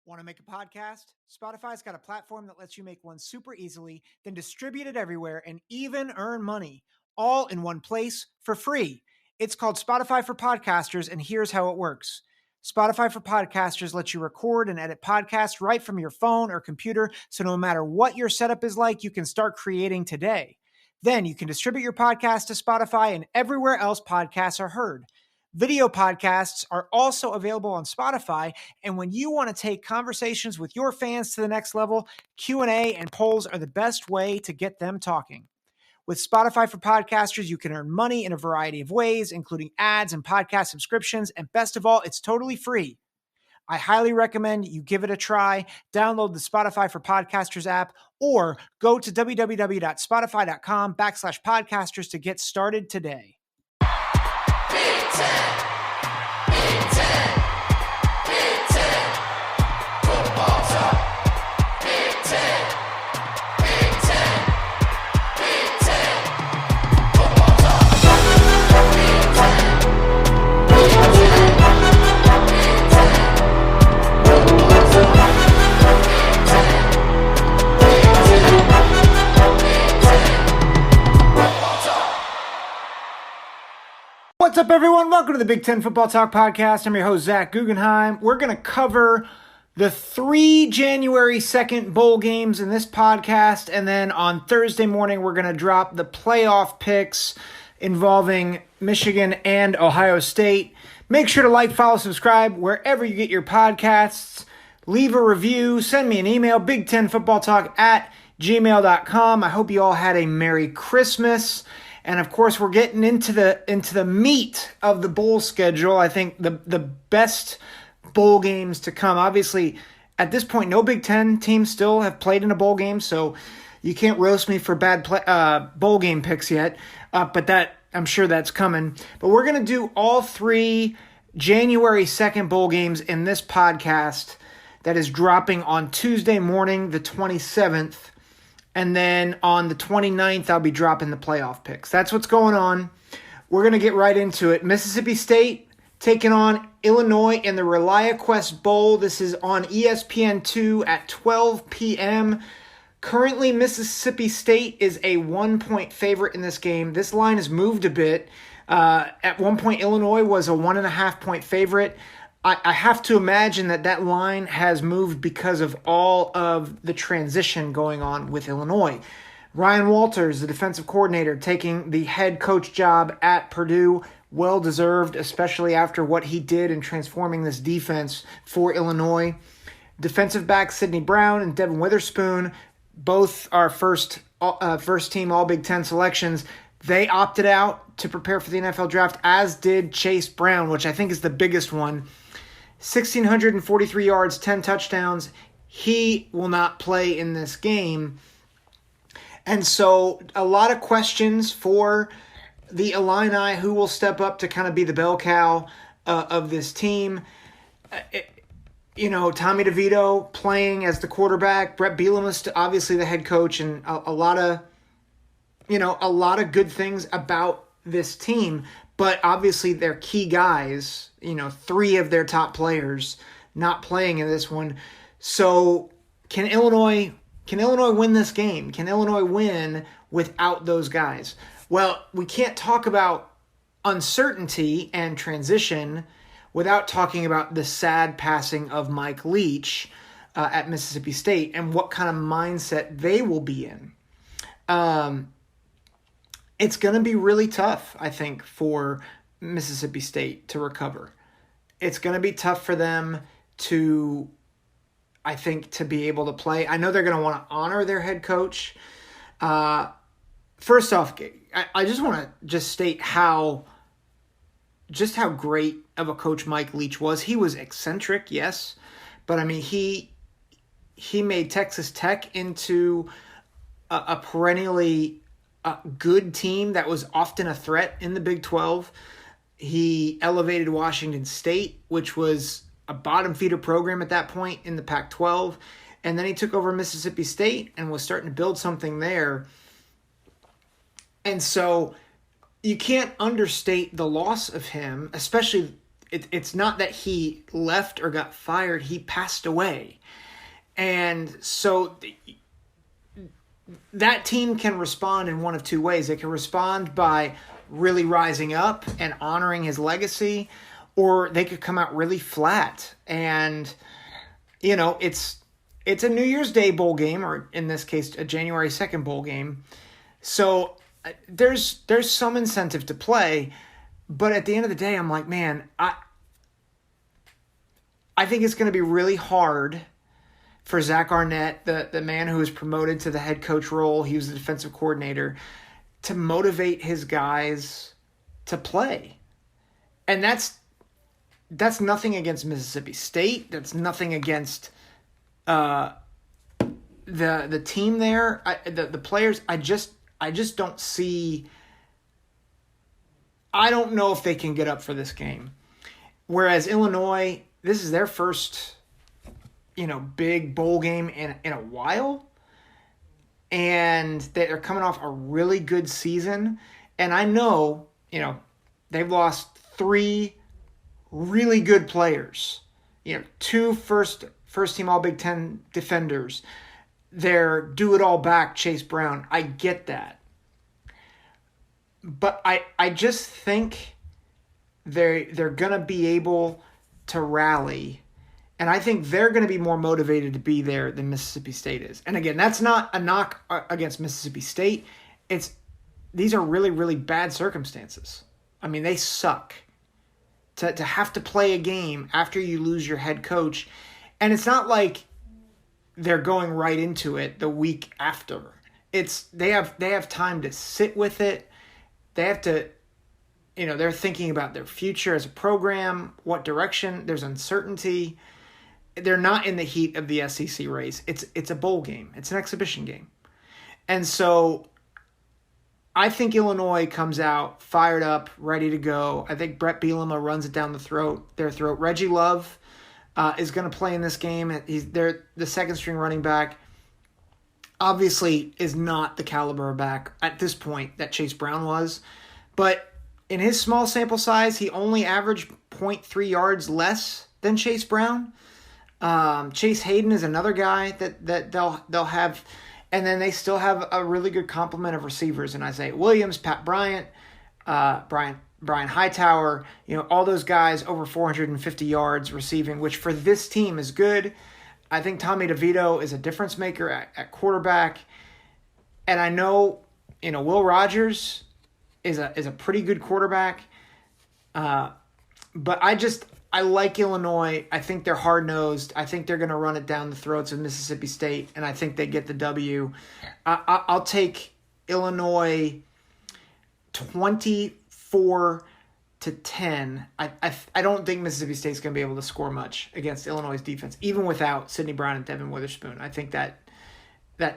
Want to make a podcast? Spotify's got a platform that lets you make one super easily, then distribute it everywhere and even earn money, all in one place for free. It's called Spotify for Podcasters, and here's how it works. Spotify for Podcasters lets you record and edit podcasts right from your phone or computer, so no matter what your setup is like, you can start creating today. Then you can distribute your podcast to Spotify and everywhere else podcasts are heard. Video podcasts are also available on Spotify, and when you want to take conversations with your fans to the next level, Q&A and polls are the best way to get them talking. With Spotify for Podcasters, you can earn money in a variety of ways, including ads and podcast subscriptions, and best of all, it's totally free. I highly recommend you give it a try. Download the Spotify for Podcasters app or go to www.spotify.com/podcasters to get started today. Big Ten, Big Ten, Big Ten, football talk. Big Ten, Big Ten, Big Ten, football talk. Big Ten, Big Ten, Big Ten, football talk. Big Ten, Big Ten, Big Ten, football talk. What's up, everyone? Welcome to the Big Ten Football Talk Podcast. I'm your host, Zach Guggenheim. We're going to cover the 3 January 2nd bowl games in this podcast, and then on Thursday morning, we're going to drop the playoff picks involving Michigan and Ohio State. Make sure to like, follow, subscribe wherever you get your podcasts. Leave a review. Send me an email, big10footballtalk@gmail.com. I hope you all had a Merry Christmas. And of course, we're getting into the meat of the bowl schedule. I think the best bowl games to come. Obviously, at this point, no Big Ten teams still have played in a bowl game, so you can't roast me for bad bowl game picks yet. But that I'm sure that's coming. But we're gonna do all 3 January 2nd bowl games in this podcast that is dropping on Tuesday morning, the 27th. And then on the 29th, I'll be dropping the playoff picks. That's what's going on. We're going to get right into it. Mississippi State taking on Illinois in the Reliaquest Bowl. This is on ESPN2 at 12 p.m. Currently, Mississippi State is a 1-point favorite in this game. This line has moved a bit. At one point, Illinois was a 1.5-point favorite. I have to imagine that line has moved because of all of the transition going on with Illinois. Ryan Walters, the defensive coordinator, taking the head coach job at Purdue, well-deserved, especially after what he did in transforming this defense for Illinois. Defensive backs Sidney Brown and Devin Witherspoon, both are first-team All-Big Ten selections. They opted out to prepare for the NFL draft, as did Chase Brown, which I think is the biggest one. 1,643 yards, 10 touchdowns. He will not play in this game. And so a lot of questions for the Illini, who will step up to kind of be the bell cow of this team. Tommy DeVito playing as the quarterback. Brett Bielema is obviously the head coach, and a lot of good things about this team. But obviously their key guys, 3 of their top players not playing in this one. So can Illinois win this game? Can Illinois win without those guys? Well, we can't talk about uncertainty and transition without talking about the sad passing of Mike Leach at Mississippi State and what kind of mindset they will be in. It's going to be really tough, I think, for Mississippi State to recover. It's going to be tough for them to be able to play. I know they're going to want to honor their head coach. First off, I just want to state how great of a coach Mike Leach was. He was eccentric, yes, but I mean he made Texas Tech into a perennially good team that was often a threat in the Big 12. He elevated Washington State, which was a bottom feeder program at that point in the Pac-12. And then he took over Mississippi State and was starting to build something there. And so you can't understate the loss of him, especially it's not that he left or got fired. He passed away. And so that team can respond in one of two ways. They can respond by really rising up and honoring his legacy, or they could come out really flat. And, it's a New Year's Day bowl game, or in this case, a January 2nd bowl game. So there's some incentive to play. But at the end of the day, I'm like, man, I think it's going to be really hard for Zach Arnett, the man who was promoted to the head coach role. He was the defensive coordinator, to motivate his guys to play. And that's nothing against Mississippi State. That's nothing against the team there. The players. I just don't see. I don't know if they can get up for this game. Whereas Illinois, this is their first, big bowl game in a while. And they're coming off a really good season. And I know, they've lost 3 really good players. 2 first team All Big Ten defenders. Their do-it-all back, Chase Brown. I get that. But I just think they're going to be able to rally. And I think they're going to be more motivated to be there than Mississippi State is. And again, that's not a knock against Mississippi State. These are really, really bad circumstances. I mean, they suck. To have to play a game after you lose your head coach. And it's not like they're going right into it the week after. They have time to sit with it. They have to, they're thinking about their future as a program, what direction. There's uncertainty. They're not in the heat of the SEC race. It's a bowl game. It's an exhibition game. And so I think Illinois comes out fired up, ready to go. I think Brett Bielema runs it down their throat. Reggie Love is going to play in this game. They're the second string running back. Obviously is not the caliber of back at this point that Chase Brown was. But in his small sample size, he only averaged 0.3 yards less than Chase Brown. Chase Hayden is another guy that they'll have. And then they still have a really good complement of receivers in Isaiah Williams, Pat Bryant, Brian Hightower, all those guys over 450 yards receiving, which for this team is good. I think Tommy DeVito is a difference maker at quarterback. And I know, Will Rogers is a pretty good quarterback. But I like Illinois. I think they're hard-nosed. I think they're going to run it down the throats of Mississippi State, and I think they get the W. I'll take Illinois 24-10. I don't think Mississippi State's going to be able to score much against Illinois' defense, even without Sidney Brown and Devin Witherspoon. I think that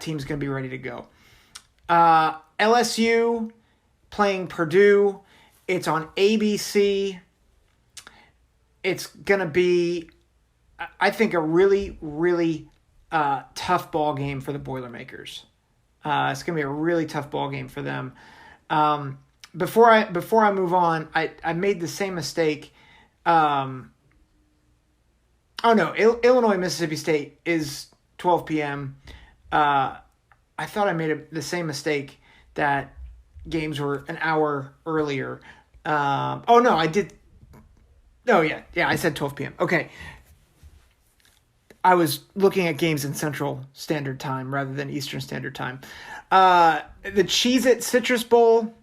team's going to be ready to go. LSU playing Purdue. It's on ABC. It's going to be, I think, a really, really tough ball game for the Boilermakers. It's going to be a really tough ball game for them. Before I move on, I made the same mistake. Illinois, Mississippi State is 12 p.m. I thought I made the same mistake that games were an hour earlier. I did. Oh, yeah, I said 12 p.m. Okay. I was looking at games in Central Standard Time rather than Eastern Standard Time. The Cheez-It Citrus Bowl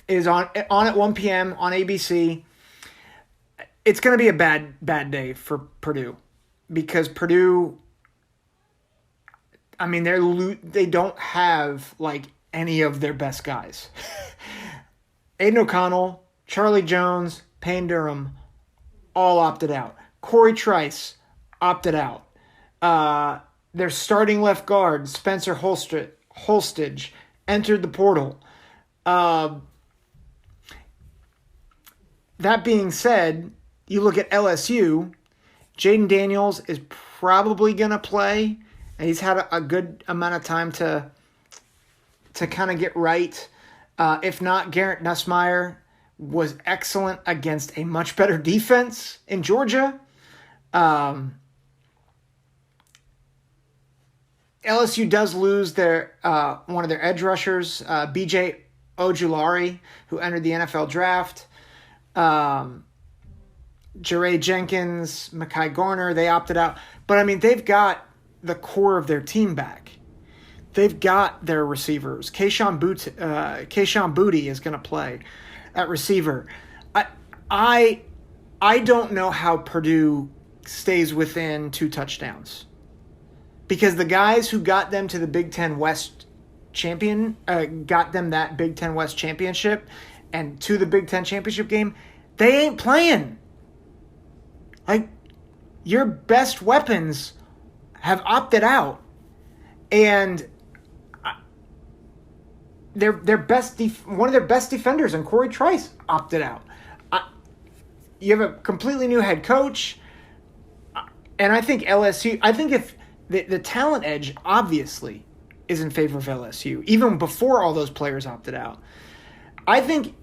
is on at 1 p.m. on ABC. It's going to be a bad day for Purdue because Purdue, I mean, they don't have, any of their best guys. Aiden O'Connell, Charlie Jones, Payne Durham, all opted out. Corey Trice opted out. Their starting left guard, Spencer Holstage, entered the portal. That being said, you look at LSU, Jaden Daniels is probably going to play. And he's had a good amount of time to kind of get right. If not, Garrett Nussmeier was excellent against a much better defense in Georgia. LSU does lose their one of their edge rushers, B.J. Ojulari, who entered the NFL draft. Jeray Jenkins, Mekhi Garner, they opted out. But, I mean, they've got the core of their team back. They've got their receivers. Kayshon Boutte is going to play at receiver. I don't know how Purdue stays within 2 touchdowns. Because the guys who got them to the Big Ten West got them that Big Ten West championship and to the Big Ten championship game, they ain't playing. Like, your best weapons have opted out, and one of their best defenders, and Corey Trice, opted out. You have a completely new head coach, and I think LSU. I think if the talent edge obviously is in favor of LSU, even before all those players opted out. I think,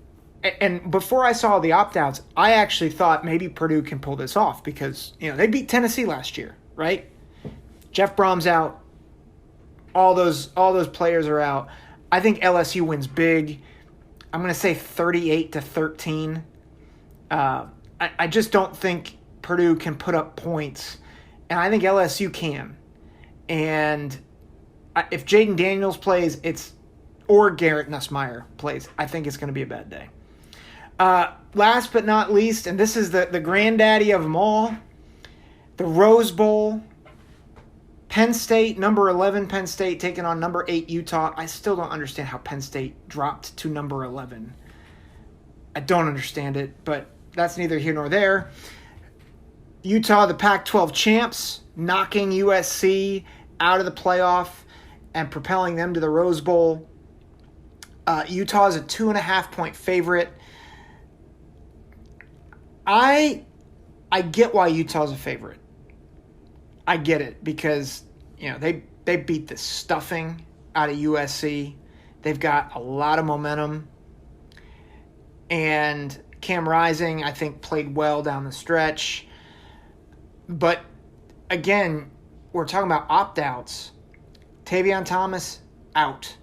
and before I saw the opt-outs, I actually thought maybe Purdue can pull this off because, they beat Tennessee last year, right? Jeff Brom's out. All those players are out. I think LSU wins big. I'm going to say 38-13. I just don't think Purdue can put up points, and I think LSU can. And if Jaden Daniels plays, or Garrett Nussmeier plays, I think it's going to be a bad day. Last but not least, and this is the granddaddy of them all, the Rose Bowl. Penn State, number 11 Penn State, taking on number 8 Utah. I still don't understand how Penn State dropped to number 11. I don't understand it, but that's neither here nor there. Utah, the Pac-12 champs, knocking USC out of the playoff and propelling them to the Rose Bowl. Utah is a 2.5-point favorite. I get why Utah's a favorite. I get it because, they beat the stuffing out of USC. They've got a lot of momentum. And Cam Rising, I think, played well down the stretch. But, again, we're talking about opt-outs. Tavion Thomas, out.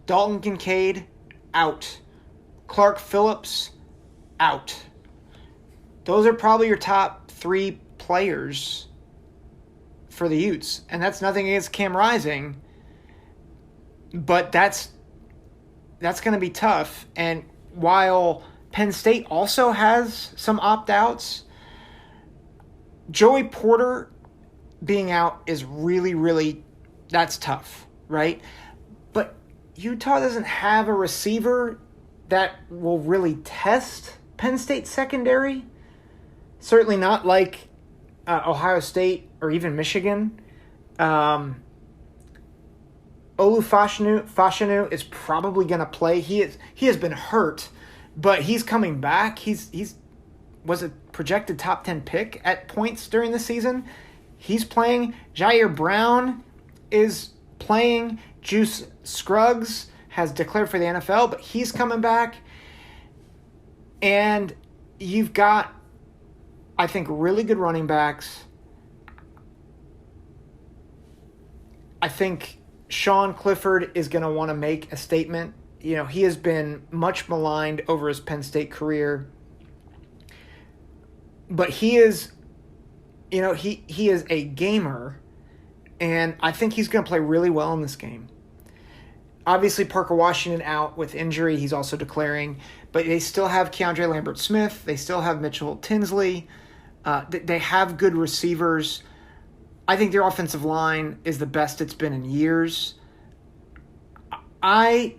Dalton Kincaid, out. Clark Phillips, out. Those are probably your top 3 players for the Utes. And that's nothing against Cam Rising, but that's going to be tough. And while Penn State also has some opt-outs, Joey Porter being out is really, really, that's tough, right? But Utah doesn't have a receiver that will really test Penn State secondary. Certainly not like Ohio State or even Michigan. Olu Fashanu is probably going to play. He has been hurt, but he's coming back. He's was a projected top 10 pick at points during the season. He's playing. Jair Brown is playing. Juice Scruggs has declared for the NFL, but he's coming back. And you've got, I think, really good running backs. I think Sean Clifford is going to want to make a statement. He has been much maligned over his Penn State career. But he is, he is a gamer, and I think he's going to play really well in this game. Obviously, Parker Washington out with injury. He's also declaring. But they still have Keandre Lambert-Smith. They still have Mitchell Tinsley. They have good receivers. I think their offensive line is the best it's been in years. I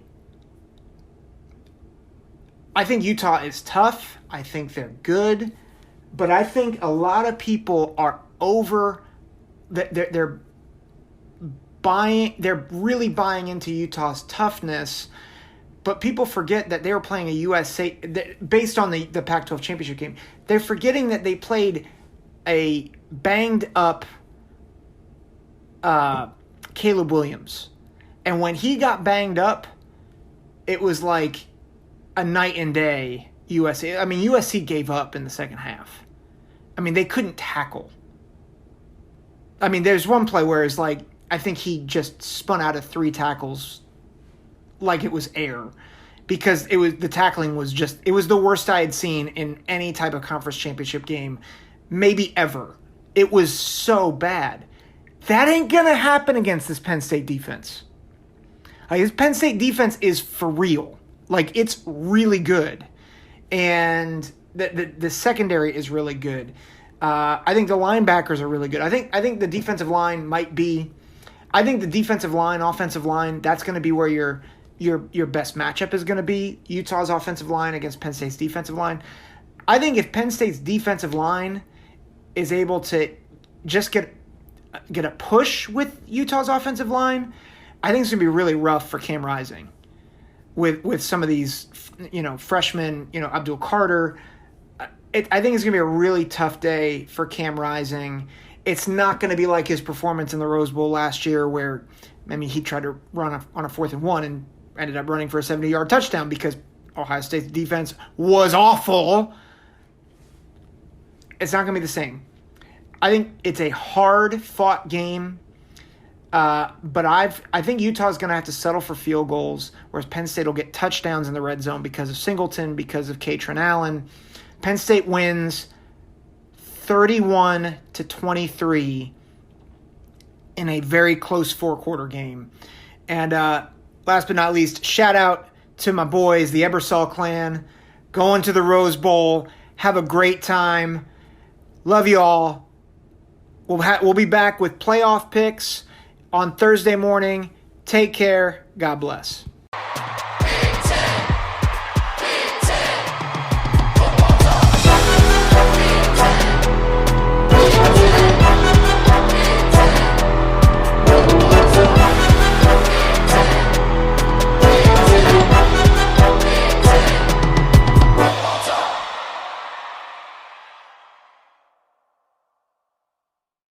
think Utah is tough. I think they're good. But I think a lot of people are they're really buying into Utah's toughness. But people forget that they were playing a USA based on the Pac-12 championship game. They're forgetting that they played a banged up Caleb Williams. And when he got banged up, it was like a night and day USC. I mean, USC gave up in the second half. I mean, they couldn't tackle. I mean, there's one play where it's like, I think he just spun out of 3 tackles like it was air, because the tackling was just, it was the worst I had seen in any type of conference championship game, maybe ever. It was so bad. That ain't going to happen against this Penn State defense. Like, this Penn State defense is for real. Like, it's really good. And the secondary is really good. I think the linebackers are really good. I think the defensive line might be, I think the defensive line, offensive line, that's going to be where your best matchup is going to be. Utah's offensive line against Penn State's defensive line. I think if Penn State's defensive line is able to just get a push with Utah's offensive line, I think it's going to be really rough for Cam Rising with some of these, freshmen, Abdul Carter. I think it's going to be a really tough day for Cam Rising. It's not going to be like his performance in the Rose Bowl last year where, I mean, he tried to run on a 4th and 1 and ended up running for a 70-yard touchdown because Ohio State's defense was awful. It's not going to be the same. I think it's a hard-fought game, but I think Utah's going to have to settle for field goals, whereas Penn State will get touchdowns in the red zone because of Singleton, because of Katron Allen. Penn State wins 31-23 in a very close 4-quarter game. And last but not least, shout out to my boys, the Ebersol clan, going to the Rose Bowl. Have a great time. Love you all. We'll be back with playoff picks on Thursday morning. Take care. God bless.